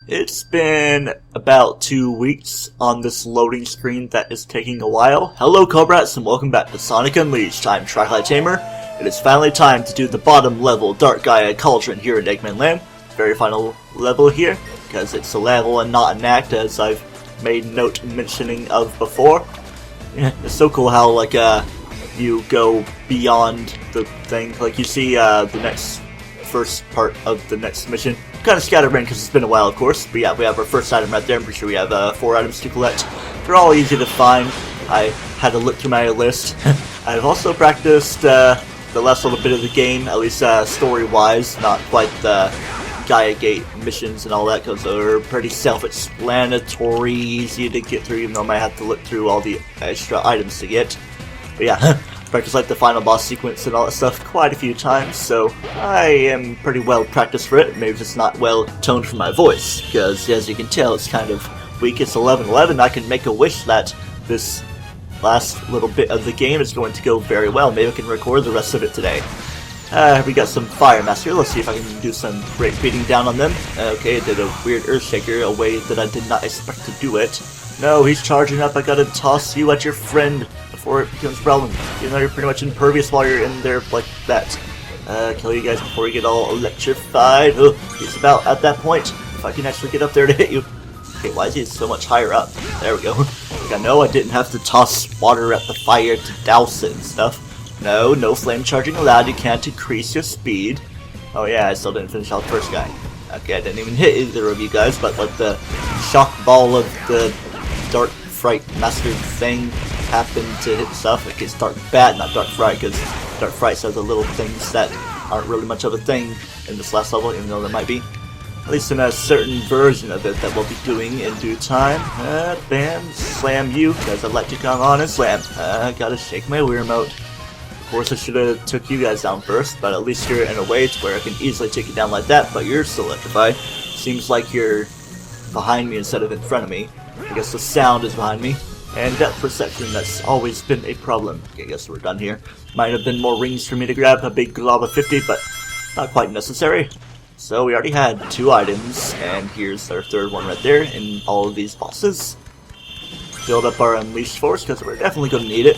It's been about 2 weeks on this loading screen that is taking a while. Hello Cobrats and welcome back to Sonic Unleashed. I'm TryclydeTamer. It is finally time to do the bottom level Dark Gaia Cauldron here in Eggman Land. Very final level here, because it's a level and not an act, as I've made note mentioning of before. Yeah, it's so cool how you go beyond the thing. Like you see the first part of the next mission. Kind of scatterbrained because it's been a while, of course. But yeah, we have our first item right there. I'm pretty sure we have 4 items to collect. They're all easy to find. I had to look through my list. I've also practiced the last little bit of the game, at least story-wise. Not quite the Gaia Gate missions and all that, because they're pretty self-explanatory, easy to get through, even though I might have to look through all the extra items to get. But yeah, practiced like the final boss sequence and all that stuff quite a few times, so I am pretty well practiced for it. Maybe it's not well toned for my voice, because as you can tell, it's kind of weak. It's 11:11. I can make a wish that this last little bit of the game is going to go very well. Maybe I can record the rest of it today. We got some Fire Master. Let's see if I can do some great beating down on them. Okay, I did a weird Earthshaker, a way that I did not expect to do it. No, he's charging up. I gotta toss you at your friend before it becomes a problem. Even though you're pretty much impervious while you're in there like that. Kill you guys before you get all electrified. Oh, he's about at that point. If I can actually get up there to hit you. Okay, why is he so much higher up? There we go. Like, I know I didn't have to toss water at the fire to douse it and stuff. No flame charging allowed. You can't increase your speed. Oh yeah, I still didn't finish out the first guy. Okay, I didn't even hit either of you guys, but like the shock ball of the Dark Fright Master thing happened to hit stuff. Like it's Dark Bat, not Dark Fright, because Dark Fright says the little things that aren't really much of a thing in this last level, even though there might be. At least in a certain version of it that we'll be doing in due time. Bam, slam you, because I'd like to come on and slam. Gotta shake my Wii remote. Of course I should have took you guys down first, but at least you're in a way to where I can easily take you down like that, but you're still electrified. Seems like you're behind me instead of in front of me. I guess the sound is behind me. And depth perception, that's always been a problem. Okay, I guess we're done here. Might have been more rings for me to grab, a big glob of 50, but not quite necessary. So we already had 2 items, and here's our 3rd one right there in all of these bosses. Build up our Unleashed Force, because we're definitely going to need it.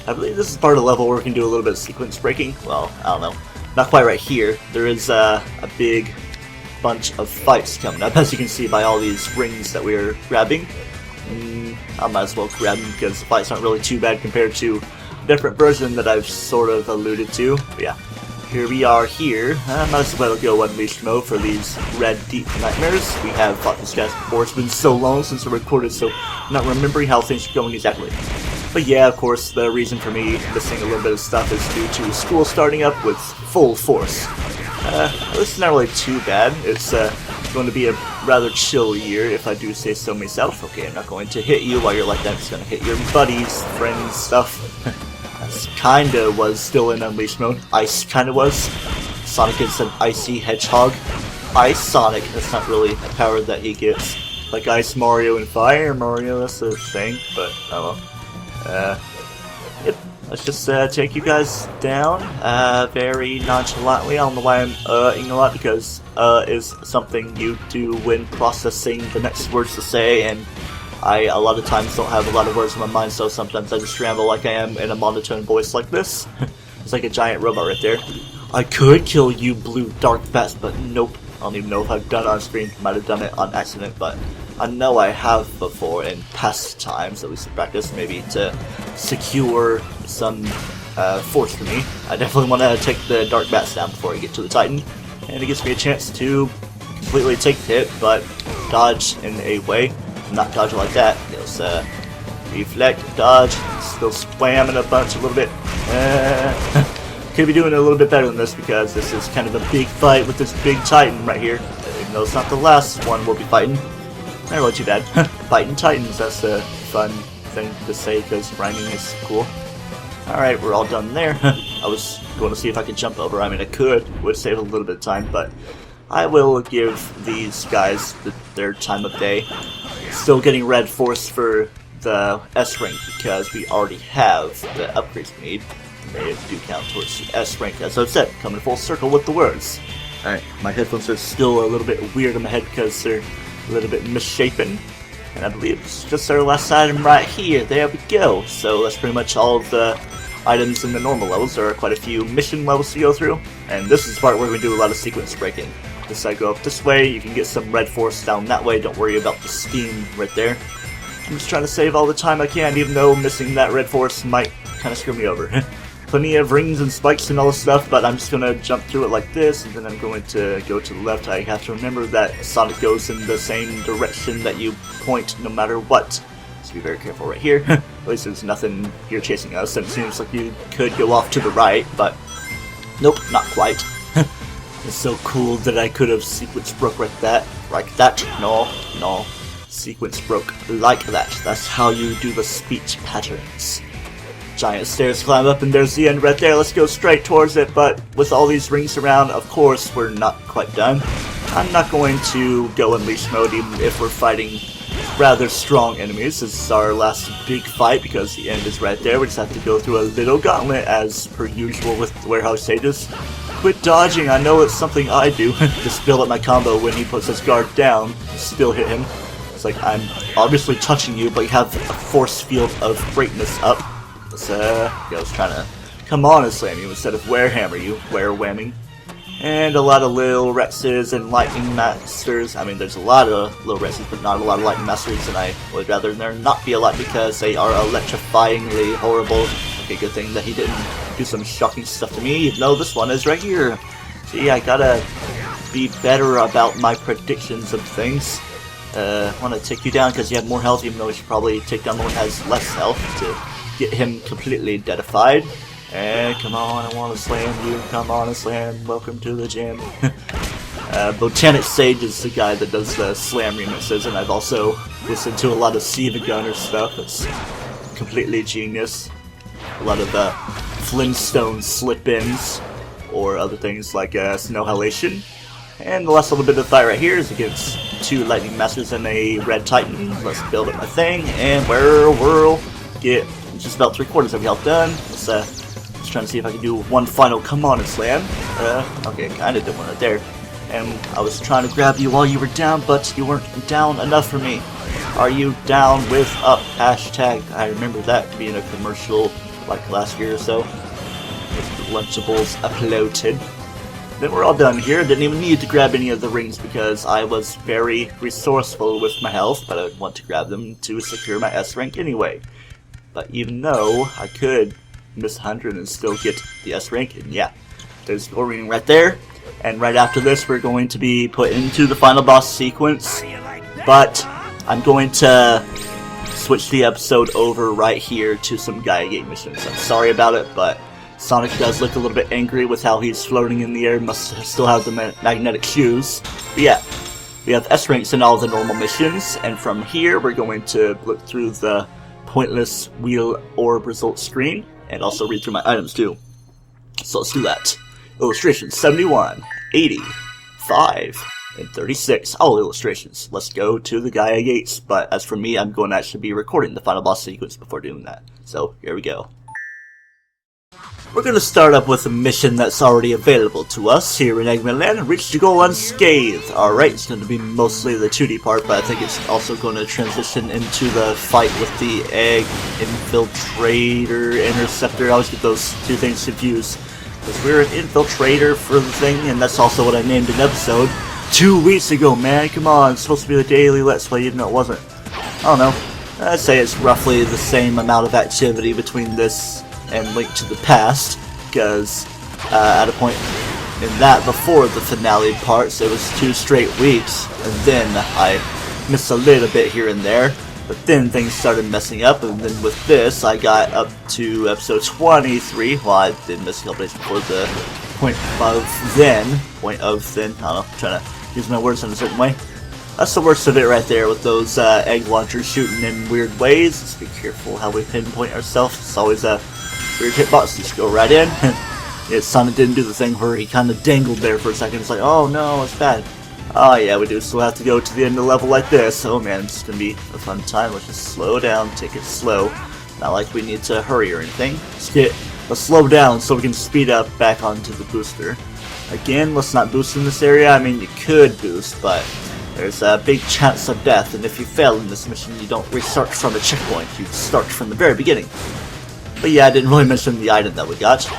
I believe this is part of the level where we can do a little bit of sequence breaking. Well, I don't know. Not quite right here. There is a big bunch of fights coming up, as you can see by all these rings that we're grabbing. I might as well grab them because the fights aren't really too bad compared to a different version that I've sort of alluded to. But yeah, here we are here. I might as well go Unleashed mode for these red deep nightmares. We have fought these guys before. It's been so long since I recorded, so I'm not remembering how things are going exactly. But yeah, of course, the reason for me missing a little bit of stuff is due to school starting up with full force. This is not really too bad. It's going to be a rather chill year, if I do say so myself. Okay, I'm not going to hit you while you're like that. I'm just going to hit your buddies, friends, stuff. That's kinda was still in Unleashed mode. Ice kinda was. Sonic is an icy hedgehog. Ice Sonic, that's not really a power that he gets. Like Ice Mario and Fire Mario, that's a thing, but I don't know. Yep, let's just take you guys down very nonchalantly. I don't know why I'm ing a lot, because is something you do when processing the next words to say, and I a lot of times don't have a lot of words in my mind, so sometimes I just ramble like I am in a monotone voice like this. It's like a giant robot right there. I could kill you, blue dark bats, but nope. I don't even know if I've done it on screen. Might have done it on accident, but I know I have before in past times, at least in practice, maybe to secure some force for me. I definitely want to take the Dark Bats down before I get to the Titan, and it gives me a chance to completely take the hit, but dodge in a way. Not dodge like that. Just reflect, dodge, still spamming a bunch a little bit. Could be doing a little bit better than this, because this is kind of a big fight with this big Titan right here. Even though it's not the last one we'll be fighting. Not really too bad. Fighting Titans, that's a fun thing to say because rhyming is cool. Alright, we're all done there. I was going to see if I could jump over. I mean, I could. Would save a little bit of time, but I will give these guys their time of day. Still getting red force for the S rank because we already have the upgrades we need. They do count towards the S rank, as I've said, coming full circle with the words. Alright, my headphones are still a little bit weird in my head because they're a little bit misshapen. And I believe it's just our last item right here. There we go. So that's pretty much all of the items in the normal levels. There are quite a few mission levels to go through. And this is the part where we do a lot of sequence breaking. This side go up this way, you can get some red force down that way. Don't worry about the steam right there. I'm just trying to save all the time I can, even though missing that red force might kind of screw me over. Plenty of rings and spikes and all this stuff, but I'm just going to jump through it like this, and then I'm going to go to the left. I have to remember that Sonic goes in the same direction that you point no matter what. So be very careful right here. At least there's nothing here chasing us, and it seems like you could go off to the right, but nope, not quite. It's so cool that I could have sequence broke like that. No. Sequence broke like that. That's how you do the speech patterns. Giant stairs to climb up, and there's the end right there. Let's go straight towards it, but with all these rings around, of course, we're not quite done. I'm not going to go Unleash mode even if we're fighting rather strong enemies. This is our last big fight because the end is right there. We just have to go through a little gauntlet as per usual with the warehouse stages. Quit dodging, I know it's something I do. Just build up my combo when he puts his guard down, still hit him. It's like I'm obviously touching you, but you have a force field of greatness up. I was trying to come on and slam you instead of hammer you, whamming. And a lot of little Rexes and Lightning Masters. I mean, there's a lot of little Rexes, but not a lot of Lightning Masters, and I would rather there not be a lot because they are electrifyingly horrible. Okay, good thing that he didn't do some shocking stuff to me, even though this one is right here. See, I gotta be better about my predictions of things. I want to take you down because you have more health, even though we should probably take down the one who has less health to get him completely deadified. And come on, I want to slam you. Come on and slam. Welcome to the gym. Botanic Sage is the guy that does the slam remixes, and I've also listened to a lot of Siva Gunner stuff. It's completely genius. A lot of Flintstone slip-ins, or other things like Snow Halation. And the last little bit of the fight right here is against 2 Lightning Masters and a Red Titan. Let's build up my thing, and we'll get just about 3/4 of the health done. Let's try to see if I can do one final come on and slam. Okay, kinda did one right there. And I was trying to grab you while you were down, but you weren't down enough for me. Are you down with up? Hashtag. I remember that being a commercial like last year or so. With the Lunchables uploaded. Then we're all done here. Didn't even need to grab any of the rings because I was very resourceful with my health, but I would want to grab them to secure my S rank anyway. But even though I could miss 100 and still get the S rank, and yeah, there's the ring right there. And right after this, we're going to be put into the final boss sequence. But I'm going to switch the episode over right here to some Gaia Gate missions. I'm sorry about it, but Sonic does look a little bit angry with how he's floating in the air. Must still have the magnetic shoes. But yeah, we have S ranks in all the normal missions, and from here we're going to look through the pointless wheel orb result screen and also read through my items too. So let's do that. Illustrations 71, 80, 5, and 36. All illustrations. Let's go to the Gaia Gates. But as for me, I'm going to actually be recording the final boss sequence before doing that. So here we go. We're going to start up with a mission that's already available to us here in Eggman Land. Reach the goal unscathed. Alright, it's going to be mostly the 2D part, but I think it's also going to transition into the fight with the Egg Infiltrator, Interceptor. I always get those two things confused. Because we're an infiltrator for the thing, and that's also what I named an episode 2 weeks ago, man. Come on, it's supposed to be the daily Let's Play, even though it wasn't. I don't know. I'd say it's roughly the same amount of activity between this and Link to the Past, because at a point in that before the finale parts, it was 2 straight weeks, and then I missed a little bit here and there, but then things started messing up, and then with this, I got up to episode 23. Well, I did miss a couple days before the point of then, I don't know, I'm trying to use my words in a certain way. That's the worst of it right there with those egg launchers shooting in weird ways. Let's be careful how we pinpoint ourselves. It's always a weird hitbox. Just go right in. Yeah, Sonic didn't do the thing where he kind of dangled there for a second. It's like, oh no, it's bad. Oh yeah, we do still have to go to the end of the level like this. Oh man, it's going to be a fun time. Let's just slow down, take it slow. Not like we need to hurry or anything. Let's slow down so we can speed up back onto the booster. Again, let's not boost in this area. I mean, you could boost, but there's a big chance of death, and if you fail in this mission, you don't restart from a checkpoint, you start from the very beginning. But yeah, I didn't really mention the item that we got.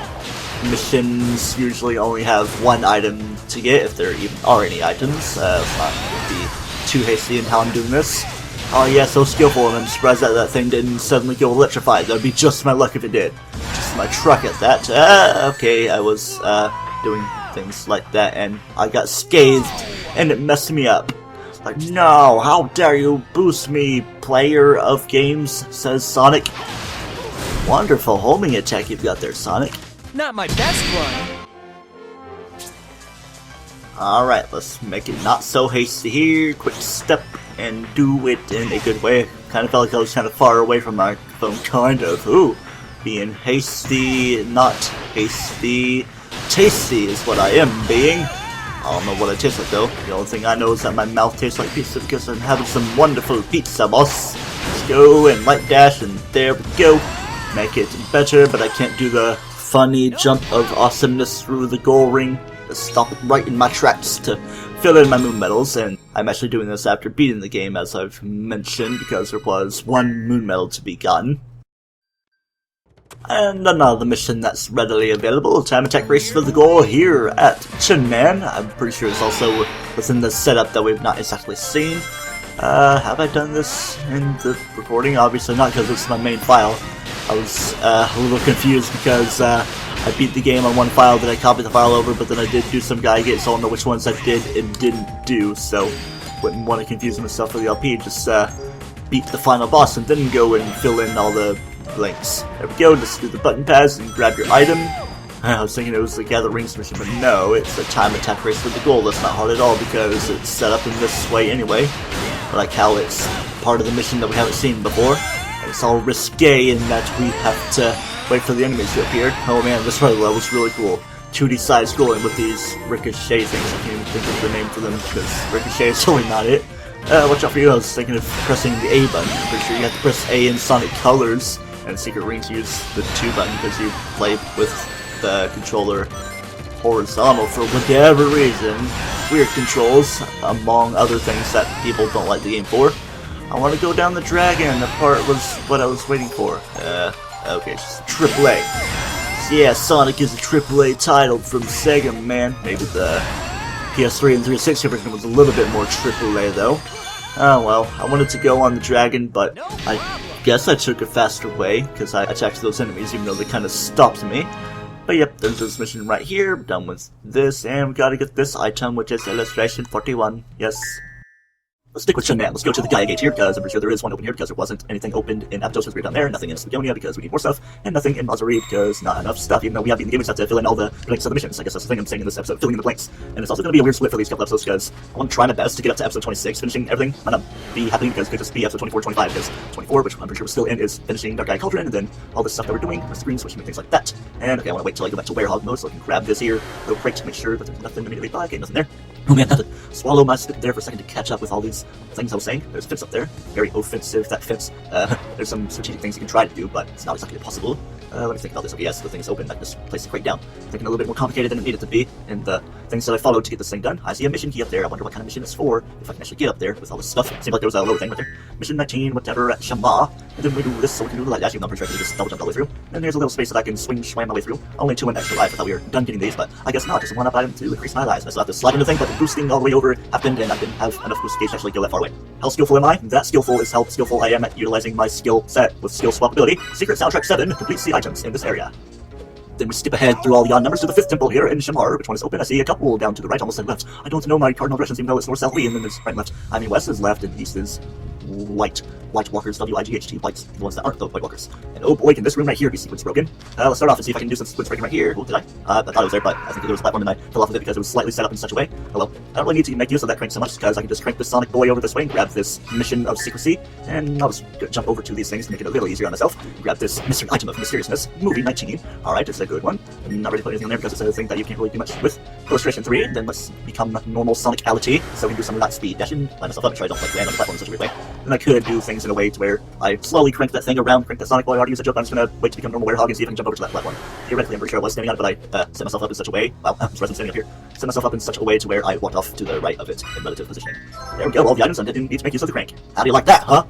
Missions usually only have one item to get, if there even are any items. Let's not be too hasty in how I'm doing this. Oh yeah, so skillful, and I'm surprised that that thing didn't suddenly go electrified. That would be just my luck if it did. Just my truck at that. Okay, I was doing things like that, and I got scathed, and it messed me up. Like, no, how dare you boost me, player of games, says Sonic. Wonderful homing attack you've got there, Sonic. Not my best one. Alright, let's make it not so hasty here. Quick step and do it in a good way. Kind of felt like I was kind of far away from my phone, kind of. Ooh, being hasty, not hasty. Tasty is what I am being. I don't know what it tastes like though. The only thing I know is that my mouth tastes like pizza because I'm having some wonderful pizza, boss. Let's go and light dash, and there we go. Make it better, but I can't do the funny jump of awesomeness through the goal ring. Just stop right in my tracks to fill in my moon medals, and I'm actually doing this after beating the game, as I've mentioned, because there was one moon medal to be gotten. And another mission that's readily available, time attack race for the goal here at Chinman. I'm pretty sure it's also within the setup that we've not exactly seen. Have I done this in the recording? Obviously not, because it's my main file. I was a little confused because I beat the game on one file, then I copied the file over, but then I did do some Gaia gates, so I don't know which ones I did and didn't do, so wouldn't want to confuse myself for the LP. Just beat the final boss and then go and fill in all the blanks. There we go, just do the button pads and grab your item. I was thinking it was the Gather Rings mission, but no, it's a time attack race for the goal. That's not hard at all because it's set up in this way anyway. I like how it's part of the mission that we haven't seen before. And it's all risque in that we have to wait for the enemies to appear. Oh man, this part of the level was really cool. 2D side scrolling with these ricochet things. I can't even think of the name for them because ricochet is totally not it. Watch out for you, I was thinking of pressing the A button. I'm pretty sure you have to press A in Sonic Colors and Secret Rings use the 2 button because you play with the controller horizontal for whatever reason. Weird controls, among other things that people don't like the game for. I want to go down the dragon, the part was what I was waiting for. Okay, just AAA. So yeah, Sonic is a AAA title from Sega, man. Maybe the PS3 and 360 version was a little bit more AAA though. Oh well, I wanted to go on the dragon, but I guess I took a faster way, because I attacked those enemies even though they kind of stopped me. But yep, there's this mission right here, done with this, and we gotta get this item, which is illustration 41, yes. Let's stick with Chinman. Let's go to the Gaia gate here, because I'm pretty sure there is one open here, because there wasn't anything opened in Aptos because we were down there, nothing in Spagonia because we need more stuff, and nothing in Mazzari because not enough stuff, even though we have beaten the game, we just have to fill in all the blanks of the missions. I guess that's the thing I'm saying in this episode, filling in the blanks. And it's also going to be a weird split for these couple episodes, because I want to try my best to get up to episode 26, finishing everything. Might not be happening because it could just be episode 24, 25, because 24, which I'm pretty sure we're still in, is finishing Dark Gaia Cauldron, and then all this stuff that we're doing, the screen switching and things like that. And okay, I want to wait till I go back to Werehog mode so I can grab this here, little crate to make sure that there's nothing immediately by. Okay, nothing there. Oh man, I had to swallow my spit there for a second to catch up with all these things I was saying. There's a fence up there, very offensive, that fence. There's some strategic things you can try to do, but it's not exactly possible. Let me think about this. Okay, yes, the thing is open. I can just place the crate down. Thinking a little bit more complicated than it needed to be, and the things that I followed to get this thing done. I see a mission key up there. I wonder what kind of mission it's for, if I can actually get up there with all this stuff. Seems like there was a lower thing right there. Mission 19, whatever, at Shama. And then we do this so we can do the light dash, even though I'm pretty sure I can just double jump all the way through. And there's a little space that I can swim my way through. Only 2 extra life. I thought we were done getting these, but I guess not. Just one up item to increase my lives. I still have to slide in the thing, but the boosting all the way over happened, and I didn't have enough boost gauge to actually go that far away. How skillful am I? That skillful is how skillful I am at utilizing my skill set with skill swap ability. Secret Soundtrack 7 completes the items in this area. Then we skip ahead through all the odd numbers to the 5th temple here in Shamar. Which one is open? I see a couple down to the right, almost and left. I don't know my cardinal directions, even though it's north, south, and then there's right and left. I mean, west is left and east is light. White walkers, W-I-G-H-T, whites, the ones that aren't the white walkers. And oh boy, can this room right here be sequence broken. Let's start off and see if I can do some sequence breaking right here. Oh, did I? I thought it was there, but I think there was a platform and I fell off of it because it was slightly set up in such a way. Oh well, I don't really need to make use of that crank so much because I can just crank the Sonic boy over this way and grab this mission of secrecy. And I'll just jump over to these things to make it a little easier on myself. Grab this mystery item of mysteriousness, movie 19. Alright, it's a good one. I'm not ready to put anything in there because it's a thing that you can't really do much with. Illustration 3, then let's become normal Sonicality, so we can do some light speed dashing, line myself up, make sure I don't like land on the platform in such a weird way. Then I could do things in a way to where I slowly crank that thing around, crank that Sonic Boy. I already use a joke. I'm just gonna wait to become normal werehog and see if I can jump over to that platform. Theoretically, I'm pretty sure I was standing on it, but I set myself up in such a way. Wow, I'm surprised I'm standing up here. Set myself up in such a way to where I walked off to the right of it in relative positioning. There we go. All the items I didn't need to make use of the crank. How do you like that, huh?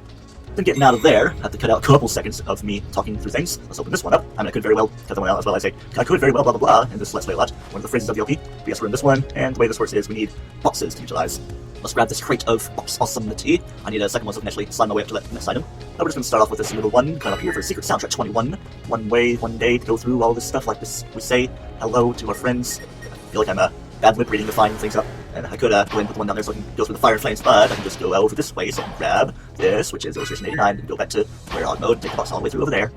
Then getting out of there, I have to cut out a couple seconds of me talking through things. Let's open this one up. I mean, I could very well cut that one out as well. I say, I could very well, blah, blah, blah, and this Let's Play a lot. One of the phrases of the LP. But yes, we're in this one, and the way this works is we need boxes to utilize. Let's grab this crate of box awesomenity. I need a second one so I can actually slide my way up to that next item. Now we're just going to start off with this little one, come up here for Secret Soundtrack 21. One way, one day to go through all this stuff like this. We say hello to our friends. I feel like I'm bad lip reading to find things up. And I could go in with the one down there so I can go through the fire and flames, but I can just go over this way, so I can grab this, which is illustration 89, and go back to werehog mode, take the box all the way through over there,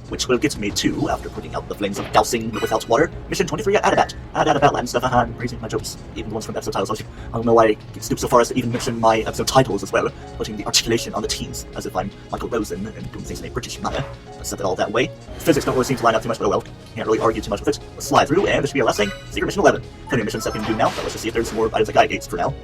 which will get me to, after putting out the flames of dousing without water, mission 23 at Adabat. Adabat Latin stuff, I'm raising my jokes, even the ones from the episode titles. I don't know why I stoop so far as to even mention my episode titles as well, putting the articulation on the T's, as if I'm Michael Rosen and doing things in a British manner. Let's set it all that way. Physics don't really seem to line up too much, but well, can't really argue too much with it. Let's slide through, and this should be our last thing, Secret Mission 11. Plenty of missions that we can do now, but let's just see if there's more items like Gaia gates for now.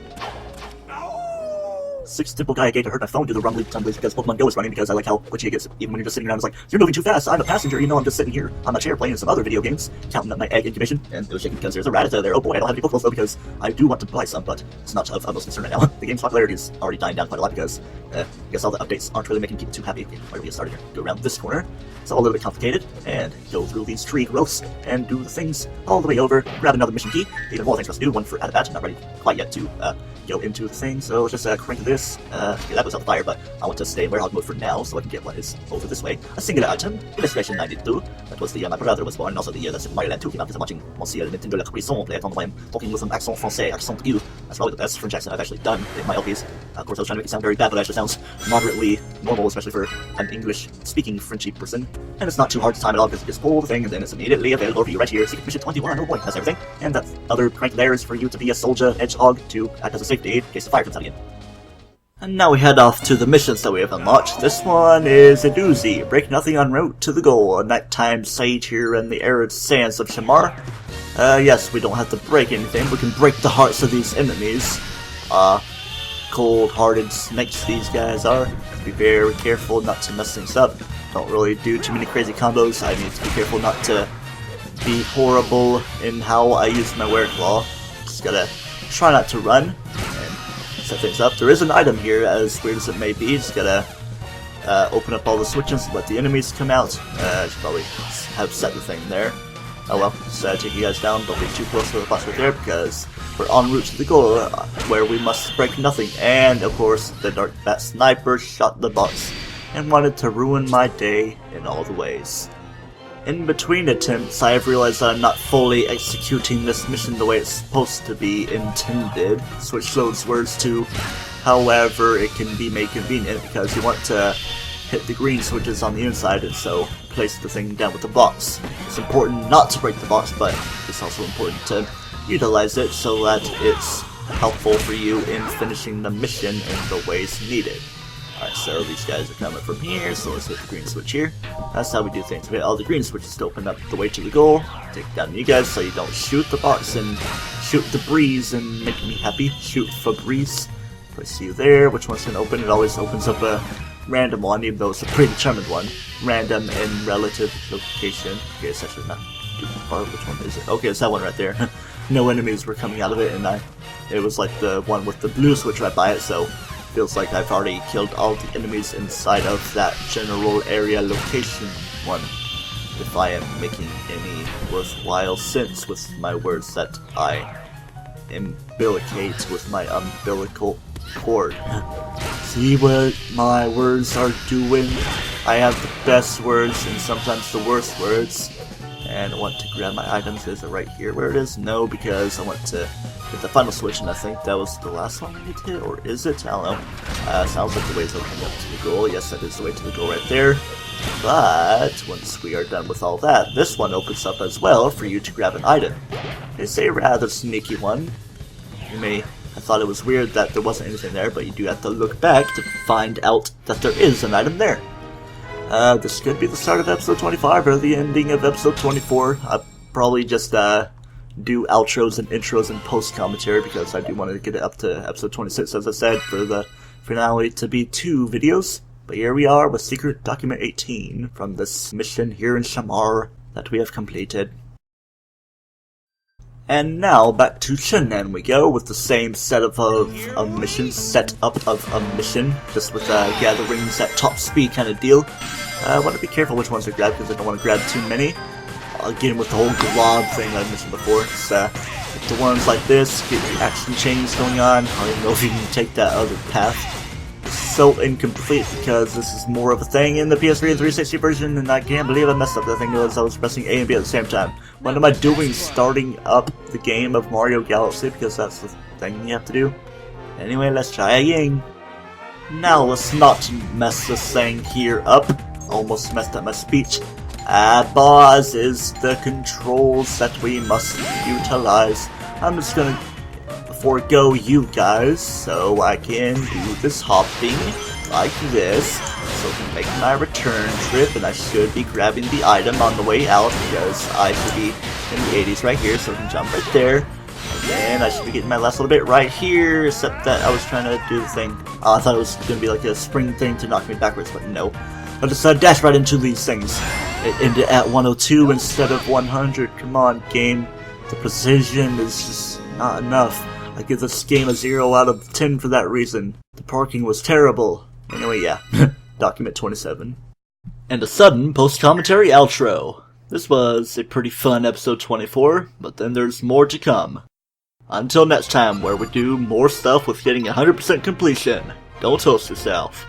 6 simple Gaia gate to hurt my phone, do the rumbly tumblies because Pokemon Go is running, because I like how glitchy it gets even when you're just sitting around. It's like, you're moving too fast, I'm a passenger, you know I'm just sitting here on my chair playing some other video games, counting up my egg incubation, and it was shaking because there's a Rattata there. Oh boy, I don't have any Pokeballs though, because I do want to buy some, but it's not of utmost concern right now. The game's popularity is already dying down quite a lot because I guess all the updates aren't really making people too happy. Okay, where do we get started here? Go around this corner. It's all a little bit complicated, and go through these tree growths, and do the things all the way over, grab another mission key, even more things for us to do, one for Adabat, not ready quite yet to go into the thing, so let's just crank this. Yeah, that was on fire, but I want to stay in werehog mode for now, so I can get what is over this way. A singular item, illustration 92. That was the year my brother was born, and also the year that Super Mario Land 2 came out, because I'm watching Monsieur Nintendo La Cuisson play it on I'm talking with some accent français, accent aigu. That's probably the best French accent I've actually done in my LPs. Of course, I was trying to make it sound very bad, but it actually sounds moderately normal, especially for an English-speaking Frenchy person. And it's not too hard to time it all, because you just pull the thing, and then it's immediately available for you right here. Secret Mission 21, oh boy, that's everything. And that other crank there is for you to be a soldier hedgehog to act as a safety aid in case the fire comes out again. And now we head off to the missions that we have unlocked. This one is a doozy. Break nothing en route to the goal. A nighttime sight here in the arid sands of Shamar. Yes, we don't have to break anything. We can break the hearts of these enemies. Cold-hearted snakes these guys are. Be very careful not to mess things up. Don't really do too many crazy combos. I need to be careful not to be horrible in how I use my Were Claw. Just gotta try not to run. Set things up. There is an item here, as weird as it may be. Just gotta open up all the switches and let the enemies come out. I should probably have set the thing there. Oh well, just take you guys down. Don't be too close to the boss right there, because we're en route to the goal, where we must break nothing. And of course, that sniper shot the boss and wanted to ruin my day in all the ways. In between attempts, I have realized that I'm not fully executing this mission the way it's supposed to be intended. Switch those words to however it can be made convenient, because you want to hit the green switches on the inside and so place the thing down with the box. It's important not to break the box, but it's also important to utilize it so that it's helpful for you in finishing the mission in the ways needed. Alright, so these guys are coming from here, so let's hit the green switch here. That's how we do things. We hit all the green switches to open up the way to the goal. Take down you guys so you don't shoot the box and shoot the breeze and make me happy. Shoot Febreze. Place you there. Which one's going to open? It always opens up a random one, even though it's a predetermined one. Random in relative location. Okay, it's actually not too far. Which one is it? Okay, it's that one right there. No enemies were coming out of it, and it was like the one with the blue switch right by it, so feels like I've already killed all the enemies inside of that general area location one. If I am making any worthwhile sense with my words that I umbilicate with my umbilical cord. See what my words are doing? I have the best words and sometimes the worst words. And I want to grab my items. Is it right here where it is? No, because I want to hit the final switch, and I think that was the last one I need to hit, or is it? I don't know. Sounds like the way to open up to the goal. Yes, that is the way to the goal right there. But once we are done with all that, this one opens up as well for you to grab an item. It's a rather sneaky one. You may have thought it was weird that there wasn't anything there, but you do have to look back to find out that there is an item there. This could be the start of episode 25 or the ending of episode 24. I'll probably just do outros and intros and post commentary, because I do want to get it up to episode 26, as I said, for the finale to be 2 videos. But here we are with Secret Document 18 from this mission here in Shamar that we have completed. And now back to Shenzhen we go with the same set of a mission, setup of a mission, just with gatherings at top speed kind of deal. I want to be careful which ones I grab because I don't want to grab too many. Again with the whole glob thing I mentioned before, it's the ones like this, get the action chains going on. I don't know if you can take that other path. So incomplete because this is more of a thing in the PS3 and 360 version, and I can't believe I messed up. The thing was I was pressing A and B at the same time. What am I doing starting up the game of Mario Galaxy, because that's the thing you have to do. Anyway, let's try again. Now let's not mess this thing here up. Almost messed up my speech. Boss is the controls that we must utilize. I'm just gonna forego you guys so I can do this hopping like this so I can make my return trip, and I should be grabbing the item on the way out because I should be in the 80s right here, so I can jump right there, and then I should be getting my last little bit right here, except that I was trying to do the thing. I thought it was going to be like a spring thing to knock me backwards, but no. I just dash right into these things. It ended at 102 instead of 100. Come on, game. The precision is just not enough. I give this game a 0 out of 10 for that reason. The parking was terrible. Anyway, yeah. Document 27. And a sudden post-commentary outro. This was a pretty fun episode 24, but then there's more to come. Until next time, where we do more stuff with getting 100% completion. Don't toast yourself.